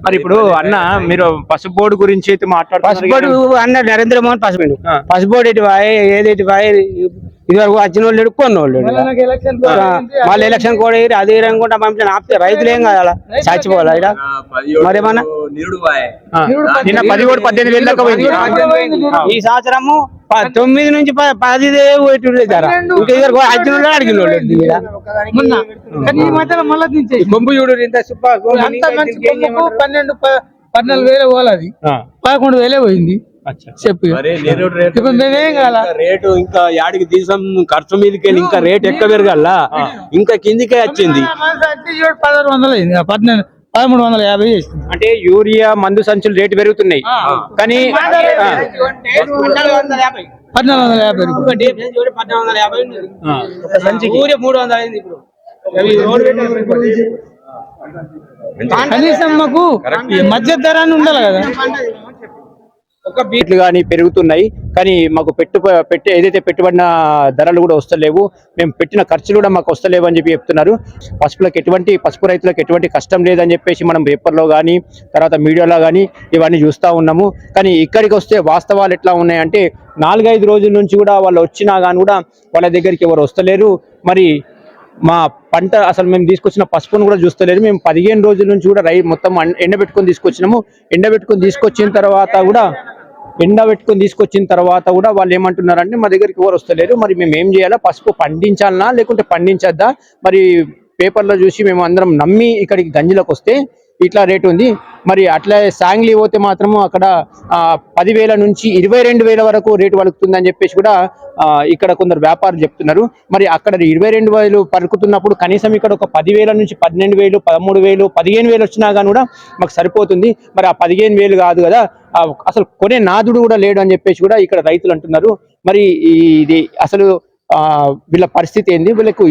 మరి ఇప్పుడు అన్న మీరు పసుపు బోర్డు గురించి అయితే మాట్లాడుతున్నారు. అన్న నరేంద్ర మోహన్ పసుపు బోర్డు ఎటు ఏది ఇదివరకు వచ్చిన వాళ్ళు లేడు, కొన్న వాళ్ళు మళ్ళీ ఎలక్షన్ కూడా అది రంగుంటా పంపించిన ఆపితే రైతులు ఏం కాదు, చచ్చిపోవాలి ఇక్కడ మరేమన్నా. నిన్న 17,000 దాకా పోయింది. ఈ సంవత్సరము 9 నుంచి 10 వచ్చిన వాళ్ళు అడిగిన బొంబు చూడు 12,000 పోలేదు, 11,000 పోయింది చెప్పి. రేటు ఇంకా యాడికి తీసాం, ఖర్చు మీదకి వెళ్ళి ఇంకా రేట్ ఎక్కువ పెరగాల, ఇంకా కిందికే వచ్చింది. 1,600 అయింది, 1,350 చేసింది. అంటే యూరియా మందు సంచులు రేటు పెరుగుతున్నాయి కానీ 1,450 కనీసం మాకు మధ్య ధర అని ఉండాలి కదా. ఒక బీట్లు కానీ పెరుగుతున్నాయి కానీ మాకు ఏదైతే పెట్టుబడిన ధరలు కూడా వస్తలేవు, మేము పెట్టిన ఖర్చులు కూడా మాకు వస్తలేవు అని చెప్పి చెప్తున్నారు. పసుపు రైతులకు ఎటువంటి కష్టం లేదని చెప్పేసి మనం పేపర్లో కానీ తర్వాత మీడియాలో కానీ ఇవన్నీ చూస్తూ ఉన్నాము. కానీ ఇక్కడికి వస్తే వాస్తవాలు ఎట్లా ఉన్నాయంటే 4-5 రోజుల నుంచి కూడా వాళ్ళు వచ్చినా కానీ కూడా వాళ్ళ దగ్గరికి ఎవరు వస్తలేరు. మరి మా పంట అసలు మేము తీసుకొచ్చిన పసుపును కూడా చూస్తలేరు. మేము 15 రోజుల నుంచి కూడా మొత్తం ఎండబెట్టుకొని తీసుకొచ్చిన తర్వాత కూడా వాళ్ళు ఏమంటున్నారంటే మా దగ్గరికి ఎవరు వస్తలేరు, మరి మేము ఏం చేయాలా, పసుపు పండించాలనా లేకుంటే పండించద్దా. మరి పేపర్లో చూసి మేము అందరం నమ్మి ఇక్కడికి గంజిలోకి వస్తే ఇట్లా రేటు ఉంది. మరి అట్లా సాంగ్లీ పోతే మాత్రము అక్కడ 10,000 నుంచి 22,000 వరకు రేటు పలుకుతుందని చెప్పేసి కూడా ఇక్కడ కొందరు వ్యాపారులు చెప్తున్నారు. మరి అక్కడ 22,000 పలుకుతున్నప్పుడు కనీసం ఇక్కడ ఒక 10,000 నుంచి 12,000, 13,000, 15,000 వచ్చినా కానీ కూడా మాకు సరిపోతుంది. మరి ఆ 15,000 కాదు కదా, అసలు కొనే నాదుడు కూడా లేడు అని చెప్పేసి కూడా ఇక్కడ రైతులు అంటున్నారు. మరి ఇది అసలు వీళ్ళ పరిస్థితి ఏంది, వీళ్ళకు